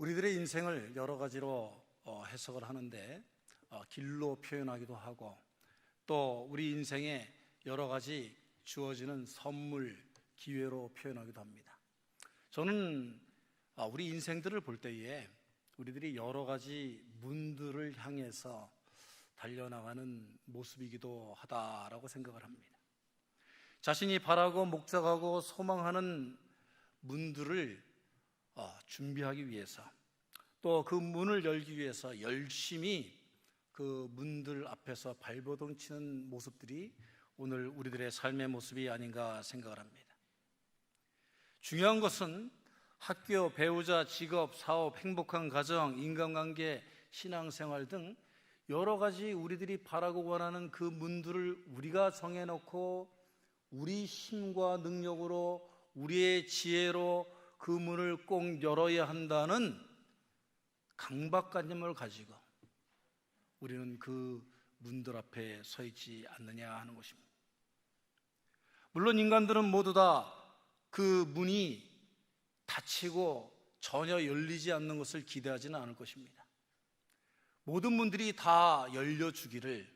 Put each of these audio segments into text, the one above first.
우리들의 인생을 여러 가지로 해석을 하는데 길로 표현하기도 하고 또 우리 인생에 여러 가지 주어지는 선물, 기회로 표현하기도 합니다. 저는 우리 인생들을 볼 때에 우리들이 여러 가지 문들을 향해서 달려나가는 모습이기도 하다라고 생각을 합니다. 자신이 바라고 목적하고 소망하는 문들을 준비하기 위해서 또 그 문을 열기 위해서 열심히 그 문들 앞에서 발버둥 치는 모습들이 오늘 우리들의 삶의 모습이 아닌가 생각을 합니다. 중요한 것은 학교, 배우자, 직업, 사업, 행복한 가정, 인간관계, 신앙생활 등 여러 가지 우리들이 바라고 원하는 그 문들을 우리가 정해놓고 우리 힘과 능력으로 우리의 지혜로 그 문을 꼭 열어야 한다는 강박관념을 가지고 우리는 그 문들 앞에 서 있지 않느냐 하는 것입니다. 물론 인간들은 모두 다 그 문이 닫히고 전혀 열리지 않는 것을 기대하지는 않을 것입니다. 모든 문들이 다 열려주기를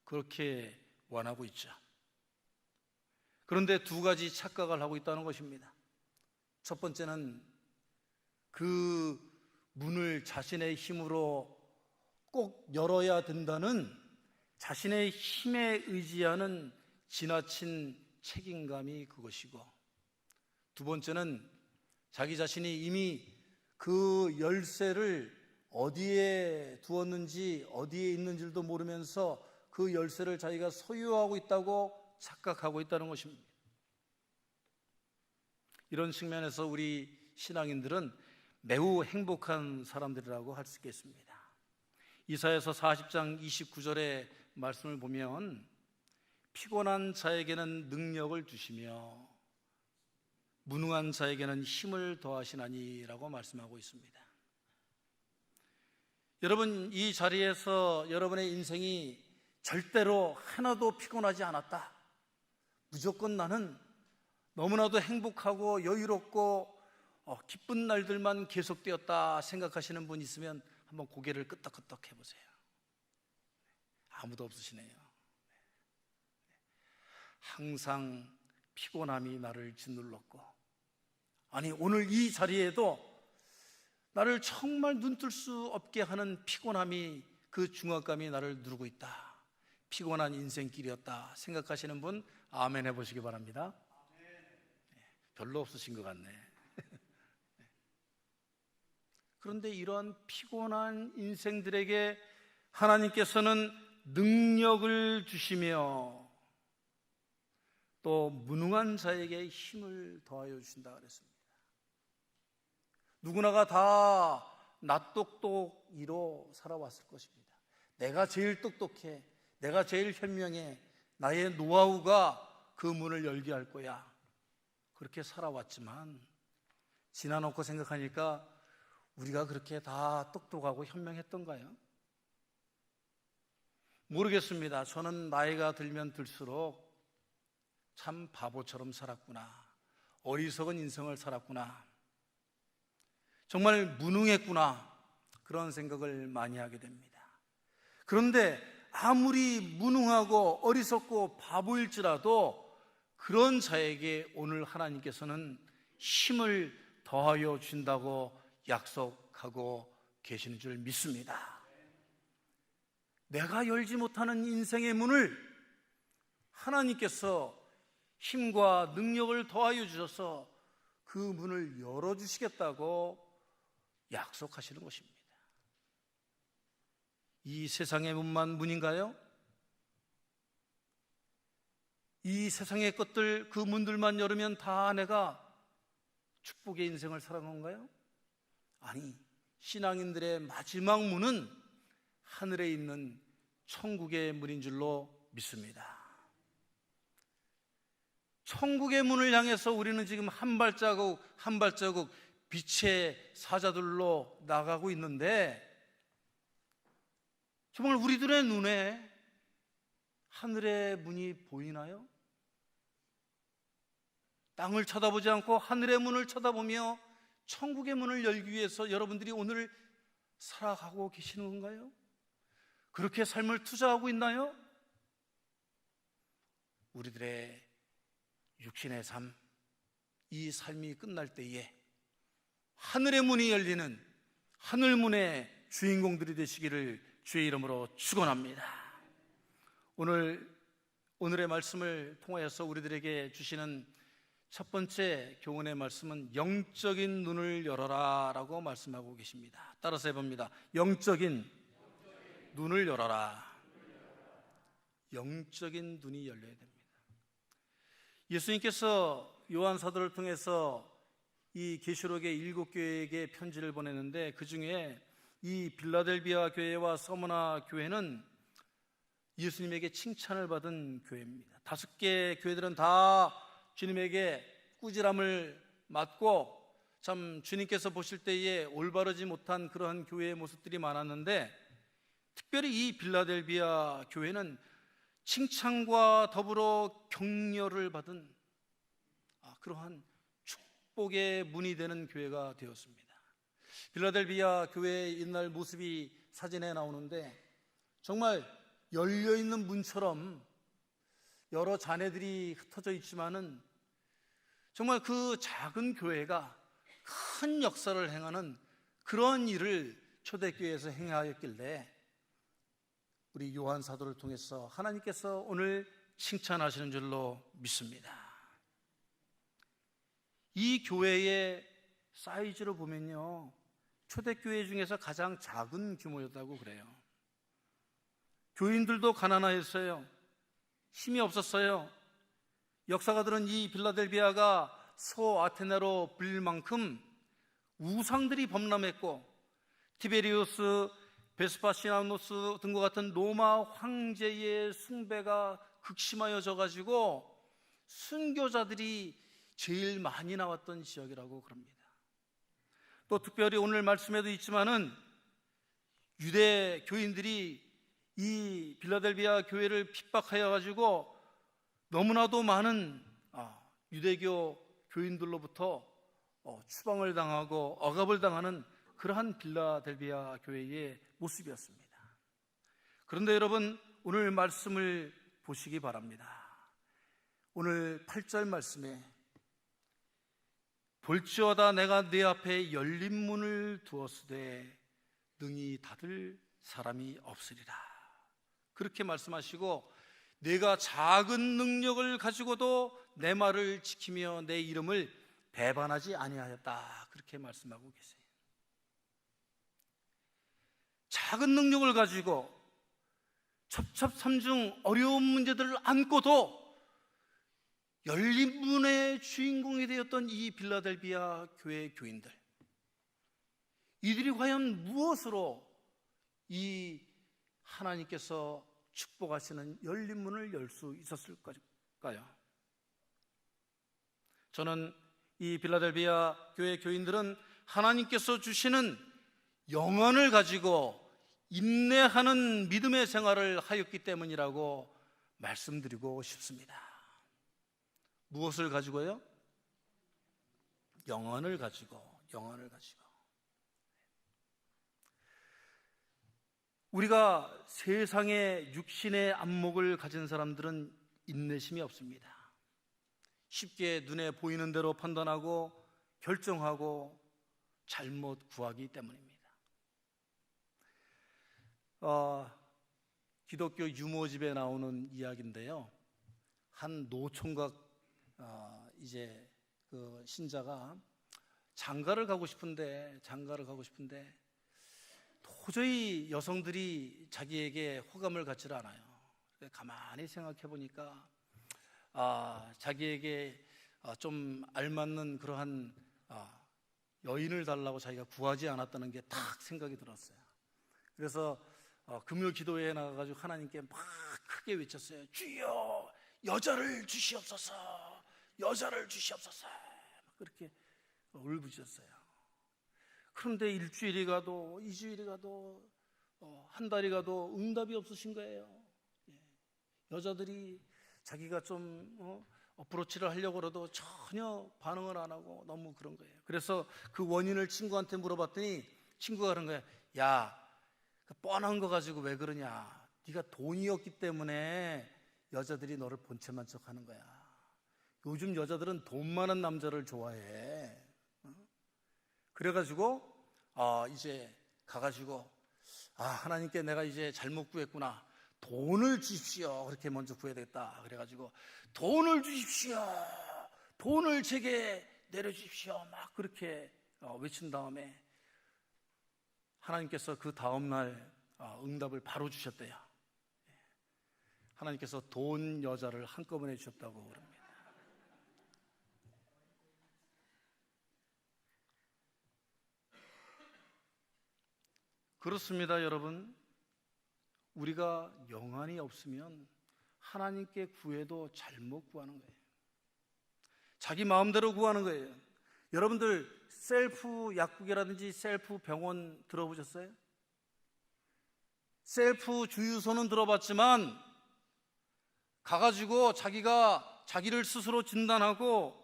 그렇게 원하고 있죠. 그런데 두 가지 착각을 하고 있다는 것입니다. 첫 번째는 그 문을 자신의 힘으로 꼭 열어야 된다는 자신의 힘에 의지하는 지나친 책임감이 그것이고, 두 번째는 자기 자신이 이미 그 열쇠를 어디에 두었는지 어디에 있는지도 모르면서 그 열쇠를 자기가 소유하고 있다고 착각하고 있다는 것입니다. 이런 측면에서 우리 신앙인들은 매우 행복한 사람들이라고 할 수 있겠습니다. 이사야서 40장 29절의 말씀을 보면 피곤한 자에게는 능력을 주시며 무능한 자에게는 힘을 더하시나니라고 말씀하고 있습니다. 여러분, 이 자리에서 여러분의 인생이 절대로 하나도 피곤하지 않았다, 무조건 나는 너무나도 행복하고 여유롭고 기쁜 날들만 계속되었다 생각하시는 분 있으면 한번 고개를 끄덕끄덕 해보세요. 아무도 없으시네요. 항상 피곤함이 나를 짓눌렀고, 아니 오늘 이 자리에도 나를 정말 눈뜰 수 없게 하는 피곤함이, 그 중압감이 나를 누르고 있다, 피곤한 인생길이었다 생각하시는 분 아멘 해보시기 바랍니다. 별로 없으신 것 같네. 그런데 이러한 피곤한 인생들에게 하나님께서는 능력을 주시며 또 무능한 자에게 힘을 더하여 주신다 그랬습니다. 누구나가 다 나 똑똑이로 살아왔을 것입니다. 내가 제일 똑똑해, 내가 제일 현명해, 나의 노하우가 그 문을 열게 할 거야, 그렇게 살아왔지만 지나놓고 생각하니까 우리가 그렇게 다 똑똑하고 현명했던가요? 모르겠습니다. 저는 나이가 들면 들수록 참 바보처럼 살았구나, 어리석은 인생을 살았구나, 정말 무능했구나, 그런 생각을 많이 하게 됩니다. 그런데 아무리 무능하고 어리석고 바보일지라도 그런 자에게 오늘 하나님께서는 힘을 더하여 준다고 약속하고 계시는 줄 믿습니다. 내가 열지 못하는 인생의 문을 하나님께서 힘과 능력을 더하여 주셔서 그 문을 열어주시겠다고 약속하시는 것입니다. 이 세상의 문만 문인가요? 이 세상의 것들, 그 문들만 열으면 다 내가 축복의 인생을 살아간 건가요? 아니, 신앙인들의 마지막 문은 하늘에 있는 천국의 문인 줄로 믿습니다. 천국의 문을 향해서 우리는 지금 한 발자국 한 발자국 빛의 사자들로 나가고 있는데, 정말 우리들의 눈에 하늘의 문이 보이나요? 땅을 쳐다보지 않고 하늘의 문을 쳐다보며 천국의 문을 열기 위해서 여러분들이 오늘 살아가고 계시는 건가요? 그렇게 삶을 투자하고 있나요? 우리들의 육신의 삶, 이 삶이 끝날 때에 하늘의 문이 열리는 하늘문의 주인공들이 되시기를 주의 이름으로 축원합니다. 오늘의 말씀을 통하여서 우리들에게 주시는 첫 번째 교훈의 말씀은 영적인 눈을 열어라 라고 말씀하고 계십니다. 따라서 해봅니다. 영적인 눈을 열어라. 영적인 눈이 열려야 됩니다. 예수님께서 요한 사도를 통해서 이 계시록의 7교회에게 편지를 보냈는데, 그 중에 이 빌라델비아 교회와 서머나 교회는 예수님에게 칭찬을 받은 교회입니다. 5개 교회들은 다 주님에게 꾸지람을 맞고 참 주님께서 보실 때에 올바르지 못한 그러한 교회의 모습들이 많았는데, 특별히 이 빌라델비아 교회는 칭찬과 더불어 격려를 받은 그러한 축복의 문이 되는 교회가 되었습니다. 빌라델비아 교회의 옛날 모습이 사진에 나오는데, 정말 열려있는 문처럼 여러 잔해들이 흩어져 있지만은 정말 그 작은 교회가 큰 역사를 행하는 그런 일을 초대교회에서 행하였길래 우리 요한 사도를 통해서 하나님께서 오늘 칭찬하시는 줄로 믿습니다. 이 교회의 사이즈로 보면요, 초대교회 중에서 가장 작은 규모였다고 그래요. 교인들도 가난하였어요. 힘이 없었어요. 역사가들은 이 빌라델비아가 소아테네로 불릴 만큼 우상들이 범람했고, 티베리우스, 베스파시아노스 등과 같은 로마 황제의 숭배가 극심하여져 가지고 순교자들이 제일 많이 나왔던 지역이라고 그럽니다. 또 특별히 오늘 말씀에도 있지만은 유대 교인들이 이 빌라델비아 교회를 핍박하여 가지고 너무나도 많은 유대교 교인들로부터 추방을 당하고 억압을 당하는 그러한 빌라델비아 교회의 모습이었습니다. 그런데 여러분, 오늘 말씀을 보시기 바랍니다. 오늘 8절 말씀에 볼지어다 내가 네 앞에 열린 문을 두었으되 능히 닫을 사람이 없으리라, 그렇게 말씀하시고, 내가 작은 능력을 가지고도 내 말을 지키며 내 이름을 배반하지 아니하였다, 그렇게 말씀하고 계세요. 작은 능력을 가지고 첩첩산중 어려운 문제들을 안고도 열린 문의 주인공이 되었던 이 빌라델비아 교회 교인들, 이들이 과연 무엇으로 이 하나님께서 축복하시는 열린 문을 열 수 있었을까요? 저는 이 빌라델비아 교회 교인들은 하나님께서 주시는 영혼을 가지고 인내하는 믿음의 생활을 하였기 때문이라고 말씀드리고 싶습니다. 무엇을 가지고요? 영혼을 가지고. 우리가 세상의 육신의 안목을 가진 사람들은 인내심이 없습니다. 쉽게 눈에 보이는 대로 판단하고 결정하고 잘못 구하기 때문입니다. 기독교 유모집에 나오는 이야기인데요, 한 노총각 이제 그 신자가 장가를 가고 싶은데 도저히 여성들이 자기에게 호감을 갖지를 않아요. 가만히 생각해 보니까 자기에게 좀 알맞는 그러한 여인을 달라고 자기가 구하지 않았다는 게 딱 생각이 들었어요. 그래서 금요 기도회에 나가가지고 하나님께 막 크게 외쳤어요. 주여, 여자를 주시옵소서, 여자를 주시옵소서, 그렇게 울부짖었어요. 그런데 일주일이 가도 2주일이 가도 한 달이 가도 응답이 없으신 거예요. 여자들이 자기가 좀 어프로치를 하려고 해도 전혀 반응을 안 하고 너무 그런 거예요. 그래서 그 원인을 친구한테 물어봤더니 친구가 그런 거예요. 야, 뻔한 거 가지고 왜 그러냐. 네가 돈이 없기 때문에 여자들이 너를 본체만 척하는 거야. 요즘 여자들은 돈 많은 남자를 좋아해. 그래가지고 이제 가가지고 하나님께 내가 이제 잘못 구했구나. 돈을 주십시오. 그렇게 먼저 구해야 되겠다. 그래가지고 돈을 주십시오. 돈을 제게 내려주십시오. 막 그렇게 외친 다음에 하나님께서 그 다음날 응답을 바로 주셨대요. 하나님께서 돈 여자를 한꺼번에 주셨다고 그럽니다. 그렇습니다, 여러분. 우리가 영안이 없으면 하나님께 구해도 잘못 구하는 거예요. 자기 마음대로 구하는 거예요. 여러분들 셀프 약국이라든지 셀프 병원 들어보셨어요? 셀프 주유소는 들어봤지만 가가지고 자기가 자기를 스스로 진단하고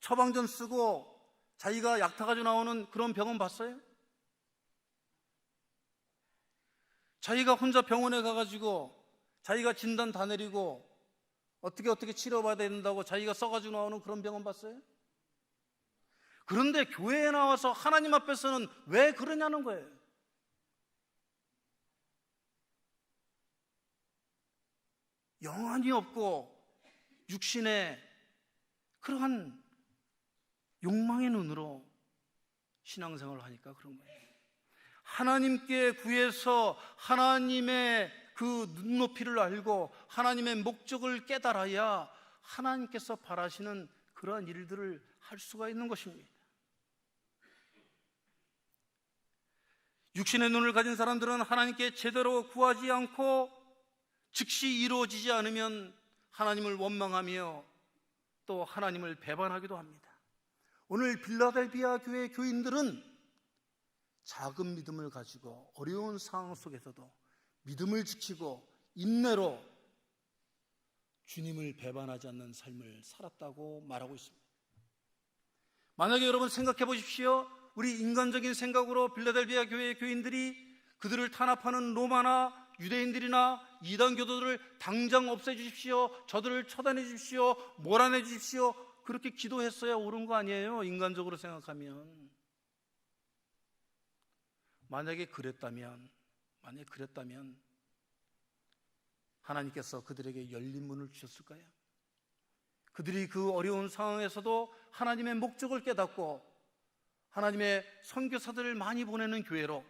처방전 쓰고 자기가 약 타가지고 나오는 그런 병원 봤어요? 자기가 혼자 병원에 가가지고 자기가 진단 다 내리고 어떻게 치료받아야 된다고 자기가 써가지고 나오는 그런 병원 봤어요? 그런데 교회에 나와서 하나님 앞에서는 왜 그러냐는 거예요. 영안이 없고 육신의 그러한 욕망의 눈으로 신앙생활을 하니까 그런 거예요. 하나님께 구해서 하나님의 그 눈높이를 알고 하나님의 목적을 깨달아야 하나님께서 바라시는 그러한 일들을 할 수가 있는 것입니다. 육신의 눈을 가진 사람들은 하나님께 제대로 구하지 않고 즉시 이루어지지 않으면 하나님을 원망하며 또 하나님을 배반하기도 합니다. 오늘 빌라델비아 교회 교인들은 작은 믿음을 가지고 어려운 상황 속에서도 믿음을 지키고 인내로 주님을 배반하지 않는 삶을 살았다고 말하고 있습니다. 만약에 여러분 생각해 보십시오. 우리 인간적인 생각으로 빌라델비아 교회의 교인들이 그들을 탄압하는 로마나 유대인들이나 이단 교도들을 당장 없애주십시오. 저들을 처단해 주십시오. 몰아내 주십시오. 그렇게 기도했어야 옳은 거 아니에요? 인간적으로 생각하면. 만약에 그랬다면 하나님께서 그들에게 열린 문을 주셨을까요? 그들이 그 어려운 상황에서도 하나님의 목적을 깨닫고 하나님의 선교사들을 많이 보내는 교회로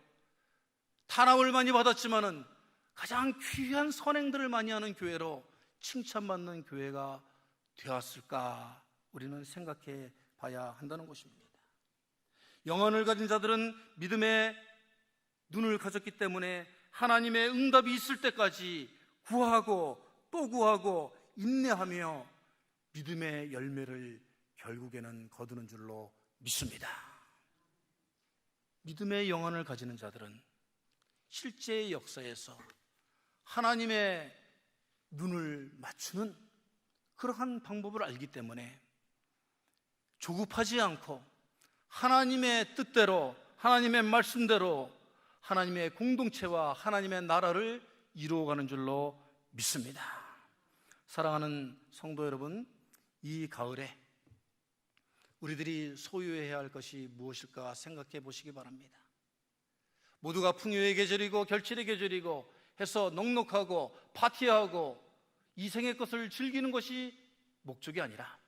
탄압을 많이 받았지만은 가장 귀한 선행들을 많이 하는 교회로 칭찬받는 교회가 되었을까? 우리는 생각해 봐야 한다는 것입니다. 영안을 가진 자들은 믿음의 눈을 가졌기 때문에 하나님의 응답이 있을 때까지 구하고 또 구하고 인내하며 믿음의 열매를 결국에는 거두는 줄로 믿습니다. 믿음의 영안을 가지는 자들은 실제의 역사에서 하나님의 눈을 맞추는 그러한 방법을 알기 때문에 조급하지 않고 하나님의 뜻대로 하나님의 말씀대로 하나님의 공동체와 하나님의 나라를 이루어가는 줄로 믿습니다. 사랑하는 성도 여러분, 이 가을에 우리들이 소유해야 할 것이 무엇일까 생각해 보시기 바랍니다. 모두가 풍요의 계절이고 결실의 계절이고 해서 넉넉하고 파티하고 이생의 것을 즐기는 것이 목적이 아니라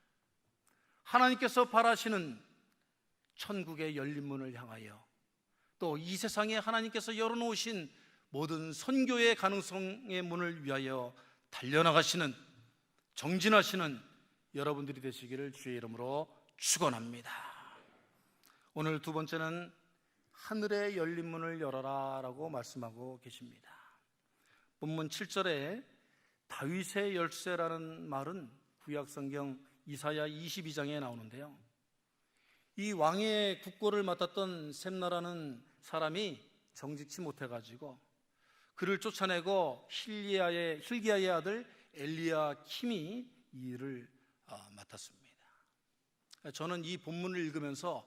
하나님께서 바라시는 천국의 열린 문을 향하여 또 이 세상에 하나님께서 열어놓으신 모든 선교의 가능성의 문을 위하여 달려나가시는 정진하시는 여러분들이 되시기를 주의 이름으로 축원합니다. 오늘 두 번째는 하늘의 열린 문을 열어라 라고 말씀하고 계십니다. 본문 7절에 다윗의 열쇠라는 말은 구약성경 이사야 22장에 나오는데요, 이 왕의 국고를 맡았던 셈나라는 사람이 정직치 못해가지고 그를 쫓아내고 힐기야의 아들 엘리야킴이 이 일을 맡았습니다. 저는 이 본문을 읽으면서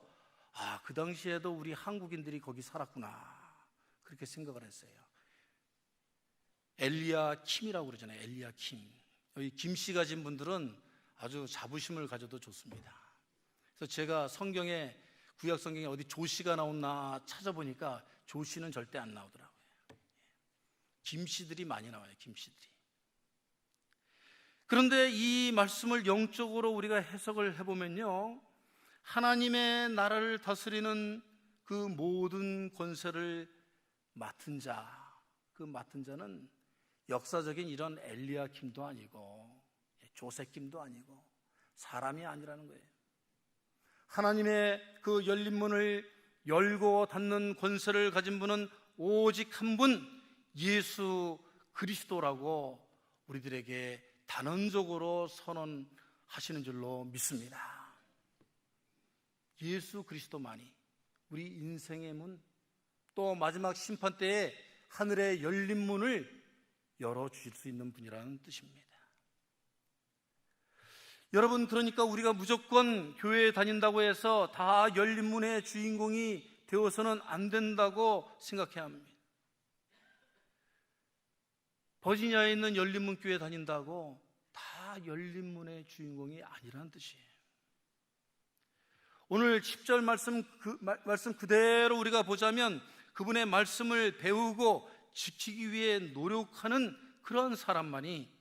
그 당시에도 우리 한국인들이 거기 살았구나 그렇게 생각을 했어요. 엘리야킴이라고 그러잖아요. 엘리야킴. 여기 김씨 가진 분들은 아주 자부심을 가져도 좋습니다. 그래서 제가 성경에, 구약 성경에 어디 조씨가 나오나 찾아보니까 조씨는 절대 안 나오더라고요. 김씨들이 많이 나와요. 김씨들이. 그런데 이 말씀을 영적으로 우리가 해석을 해보면요, 하나님의 나라를 다스리는 그 모든 권세를 맡은 자, 그 맡은 자는 역사적인 이런 엘리야킴도 아니고 조세킴도 아니고 사람이 아니라는 거예요. 하나님의 그 열린 문을 열고 닫는 권세를 가진 분은 오직 한 분, 예수 그리스도라고 우리들에게 단언적으로 선언하시는 줄로 믿습니다. 예수 그리스도만이 우리 인생의 문, 또 마지막 심판 때에 하늘의 열린 문을 열어주실 수 있는 분이라는 뜻입니다. 여러분, 그러니까 우리가 무조건 교회에 다닌다고 해서 다 열린 문의 주인공이 되어서는 안 된다고 생각해야 합니다. 버지니아에 있는 열린문 교회에 다닌다고 다 열린문의 주인공이 아니라는 뜻이에요. 오늘 10절 말씀 그대로 우리가 보자면 그분의 말씀을 배우고 지키기 위해 노력하는 그런 사람만이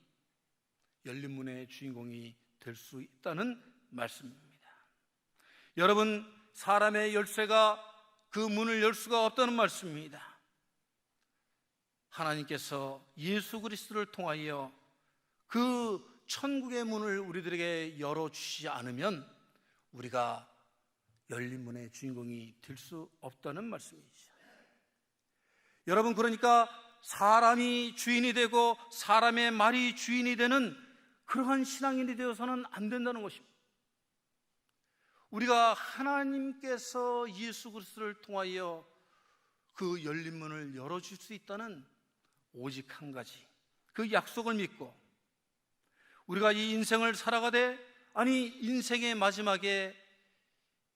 열린문의 주인공이 될 수 있다는 말씀입니다. 여러분, 사람의 열쇠가 그 문을 열 수가 없다는 말씀입니다. 하나님께서 예수 그리스도를 통하여 그 천국의 문을 우리들에게 열어주시지 않으면 우리가 열린 문의 주인공이 될 수 없다는 말씀이죠. 여러분, 그러니까 사람이 주인이 되고 사람의 말이 주인이 되는 그러한 신앙인이 되어서는 안 된다는 것입니다. 우리가 하나님께서 예수 그리스도를 통하여 그 열린 문을 열어줄 수 있다는 오직 한 가지, 그 약속을 믿고 우리가 이 인생을 살아가되, 아니 인생의 마지막에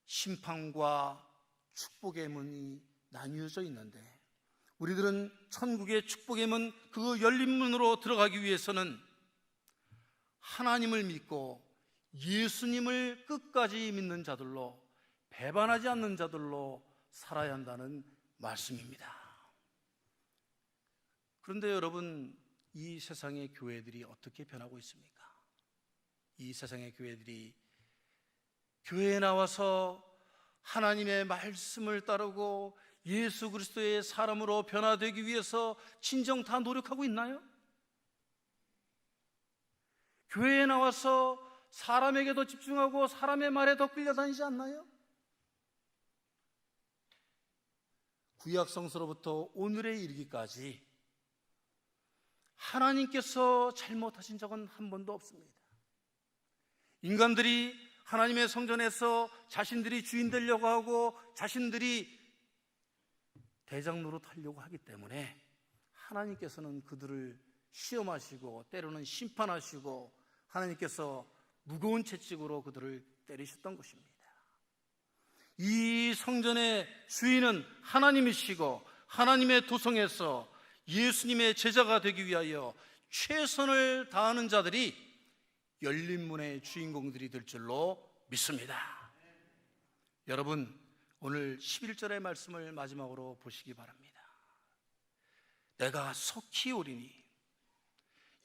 심판과 축복의 문이 나뉘어져 있는데, 우리들은 천국의 축복의 문, 그 열린 문으로 들어가기 위해서는 하나님을 믿고 예수님을 끝까지 믿는 자들로, 배반하지 않는 자들로 살아야 한다는 말씀입니다. 그런데 여러분, 이 세상의 교회들이 어떻게 변하고 있습니까? 이 세상의 교회들이 교회에 나와서 하나님의 말씀을 따르고 예수 그리스도의 사람으로 변화되기 위해서 진정 다 노력하고 있나요? 교회에 나와서 사람에게 더 집중하고 사람의 말에 더 끌려다니지 않나요? 구약 성서로부터 오늘에 이르기까지 하나님께서 잘못하신 적은 한 번도 없습니다. 인간들이 하나님의 성전에서 자신들이 주인 되려고 하고 자신들이 대장 노릇하려고 하기 때문에 하나님께서는 그들을 시험하시고 때로는 심판하시고 하나님께서 무거운 채찍으로 그들을 때리셨던 것입니다. 이 성전의 주인은 하나님이시고 하나님의 도성에서 예수님의 제자가 되기 위하여 최선을 다하는 자들이 열린 문의 주인공들이 될 줄로 믿습니다. 여러분, 오늘 11절의 말씀을 마지막으로 보시기 바랍니다. 내가 속히 오리니,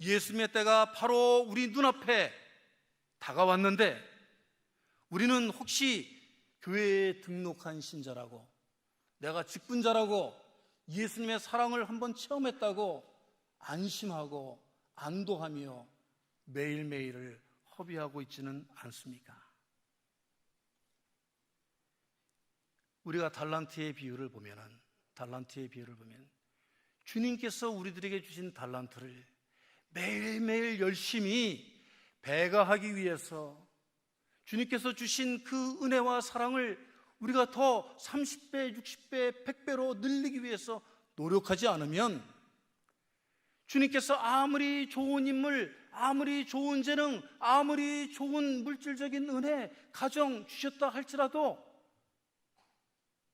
예수님의 때가 바로 우리 눈앞에 다가왔는데 우리는 혹시 교회에 등록한 신자라고, 내가 직분자라고 예수님의 사랑을 한번 체험했다고 안심하고 안도하며 매일매일을 허비하고 있지는 않습니까? 우리가 달란트의 비유를 보면 주님께서 우리들에게 주신 달란트를 매일매일 열심히 배가하기 위해서 주님께서 주신 그 은혜와 사랑을 우리가 더 30배, 60배, 100배로 늘리기 위해서 노력하지 않으면 주님께서 아무리 좋은 인물, 아무리 좋은 재능, 아무리 좋은 물질적인 은혜, 가정 주셨다 할지라도,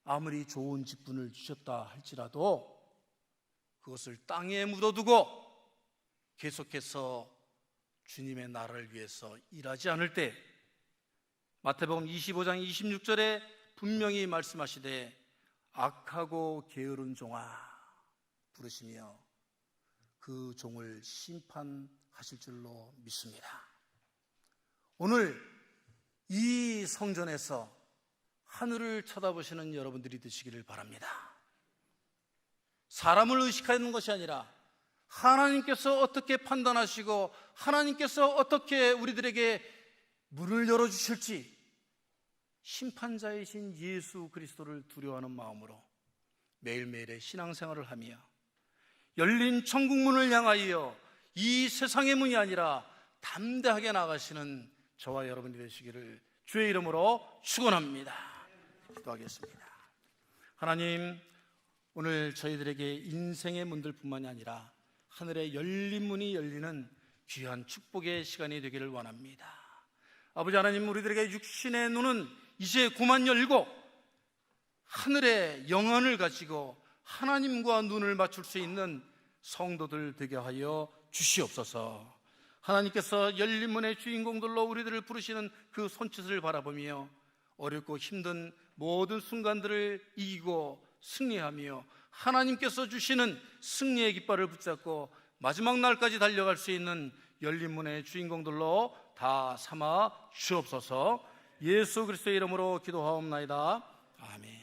아무리 좋은 직분을 주셨다 할지라도 그것을 땅에 묻어두고 계속해서 주님의 나라를 위해서 일하지 않을 때, 마태복음 25장 26절에 분명히 말씀하시되 악하고 게으른 종아 부르시며 그 종을 심판하실 줄로 믿습니다. 오늘 이 성전에서 하늘을 쳐다보시는 여러분들이 되시기를 바랍니다. 사람을 의식하는 것이 아니라 하나님께서 어떻게 판단하시고 하나님께서 어떻게 우리들에게 문을 열어주실지, 심판자이신 예수 그리스도를 두려워하는 마음으로 매일매일의 신앙생활을 하며 열린 천국문을 향하여 이 세상의 문이 아니라 담대하게 나가시는 저와 여러분이 되시기를 주의 이름으로 축원합니다. 기도하겠습니다. 하나님, 오늘 저희들에게 인생의 문들뿐만이 아니라 하늘의 열린 문이 열리는 귀한 축복의 시간이 되기를 원합니다. 아버지 하나님, 우리들에게 육신의 눈은 이제 그만 열고 하늘의 영안을 가지고 하나님과 눈을 맞출 수 있는 성도들 되게 하여 주시옵소서. 하나님께서 열린 문의 주인공들로 우리들을 부르시는 그 손짓을 바라보며 어렵고 힘든 모든 순간들을 이기고 승리하며 하나님께서 주시는 승리의 깃발을 붙잡고 마지막 날까지 달려갈 수 있는 열린 문의 주인공들로 다 삼아 주옵소서. 예수 그리스도의 이름으로 기도하옵나이다. 아멘.